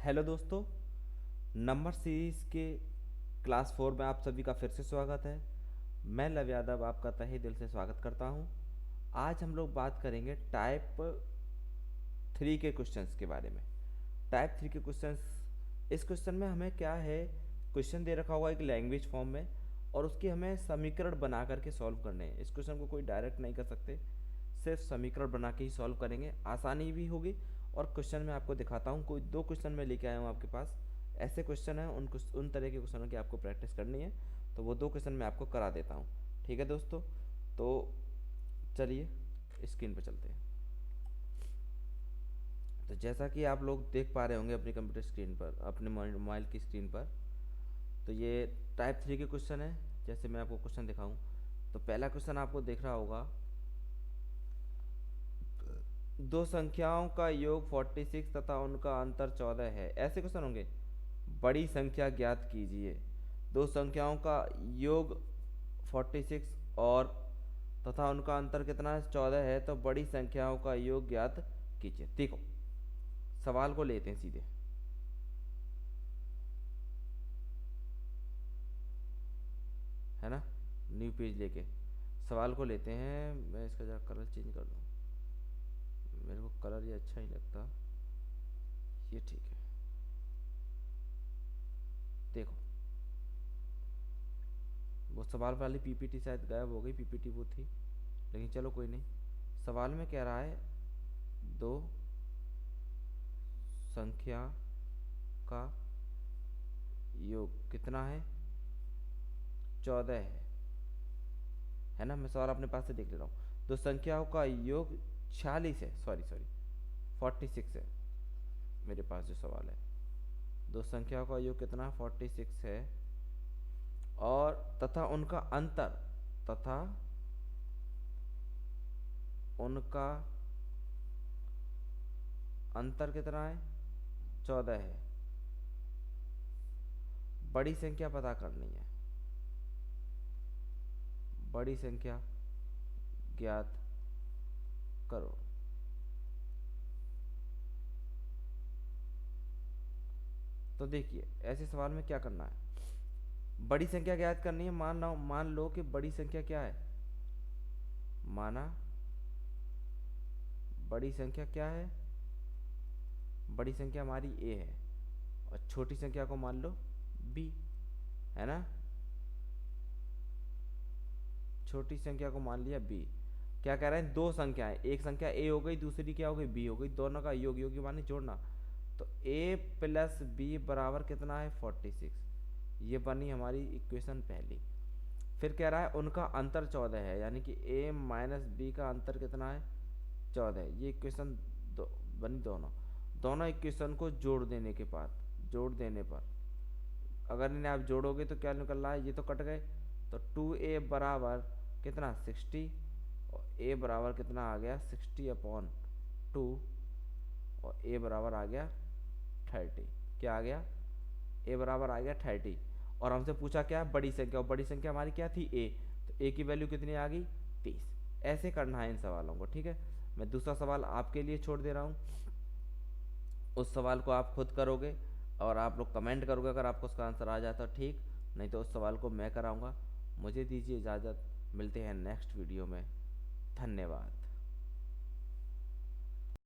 Hello दोस्तों, number series के class 4 में आप सभी का फिर से स्वागत है। मैं लव यादव आपका तहे दिल से स्वागत करता हूं। आज हम लोग बात करेंगे टाइप 3 के क्वेश्चंस के बारे में। टाइप 3 के क्वेश्चंस, इस क्वेश्चन में हमें क्या है, क्वेश्चन दे रखा होगा एक लैंग्वेज फॉर्म में और उसके हमें समीकरण बना करके सॉल्व करने हैं। इस क्वेश्चन को कोई डायरेक्ट नहीं कर सकते, सिर्फ समीकरण बना के ही सॉल्व करेंगे, आसानी भी होगी। और क्वेश्चन मैं आपको दिखाता हूँ, कोई 2 क्वेश्चन मैं लेके आया हूँ आपके पास। ऐसे क्वेश्चन हैं, उन तरह के क्वेश्चनों की आपको प्रैक्टिस करनी है, तो वो 2 क्वेश्चन मैं आपको करा देता हूँ। ठीक है दोस्तों, तो चलिए स्क्रीन पर चलते हैं। तो जैसा कि आप लोग देख पा रहे होंगे अपनी कंप्यूटर स्क्रीन पर, अपने मोबाइल की स्क्रीन पर, तो ये टाइप 3 के क्वेश्चन है। जैसे मैं आपको क्वेश्चन दिखाऊं, तो पहला क्वेश्चन आपको दिख रहा होगा, दो संख्याओं का योग 46 तथा उनका अंतर 14 है। ऐसे क्वेश्चन होंगे, बड़ी संख्या ज्ञात कीजिए। दो संख्याओं का योग 46 और तथा उनका अंतर कितना है, 14 है, तो बड़ी संख्याओं का योग ज्ञात कीजिए। देखो सवाल को लेते हैं सीधे। है ना, न्यू पेज लेके सवाल को लेते हैं। मैं इसका जरा कलर चेंज कर दूँ, मेरे को कलर ये अच्छा ही लगता, ये ठीक है। देखो, वो सवाल वाली पीपीटी शायद गायब हो गई, पीपीटी वो थी, लेकिन चलो कोई नहीं। सवाल में कह रहा है, दो संख्या का योग कितना है, 14 है ना। मैं सवाल अपने पास से देख ले रहा हूँ। दो संख्याओं का योग 46 है, सॉरी 46 है। मेरे पास जो सवाल है, दो संख्याओं का योग कितना 46 है, और तथा उनका अंतर, तथा उनका अंतर कितना है, 14 है। बड़ी संख्या पता करनी है, बड़ी संख्या ज्ञात करो। तो देखिए ऐसे सवाल में क्या करना है, बड़ी संख्या ज्ञात करनी है। मान लो कि बड़ी संख्या क्या है, माना बड़ी संख्या क्या है, बड़ी संख्या हमारी ए है, और छोटी संख्या को मान लो बी, है ना। छोटी संख्या को मान लिया बी। क्या कह रहे हैं, दो संख्याएं, एक संख्या ए हो गई, दूसरी क्या हो गई बी हो गई, दोनों का योग, योग माने जोड़ना। तो ए प्लस बी बराबर कितना है 46, ये बनी हमारी इक्वेशन पहली। फिर कह रहा है उनका अंतर 14 है, यानी कि ए माइनस बी का अंतर कितना है 14 है। ये इक्वेशन बनी दोनों। दोनों इक्वेशन को जोड़ देने के बाद, जोड़ देने पर अगर इन्हें आप जोड़ोगे तो क्या निकल रहा है, ये तो कट गए, तो 2a बराबर कितना 60, और a बराबर कितना आ गया 60/2, और a बराबर आ गया 30। क्या आ गया, a बराबर आ गया 30। और हमसे पूछा क्या, बड़ी संख्या, और बड़ी संख्या हमारी क्या थी a, तो a की वैल्यू कितनी आ गई 30। ऐसे करना है इन सवालों को, ठीक है। मैं दूसरा सवाल आपके लिए छोड़ दे रहा हूँ, उस सवाल को आप खुद करोगे और आप लोग कमेंट करोगे, अगर आपको उसका आंसर आ जाता ठीक, नहीं तो उस सवाल को मैं कराऊंगा। मुझे दीजिए इजाज़त, मिलते हैं नेक्स्ट वीडियो में। धन्यवाद।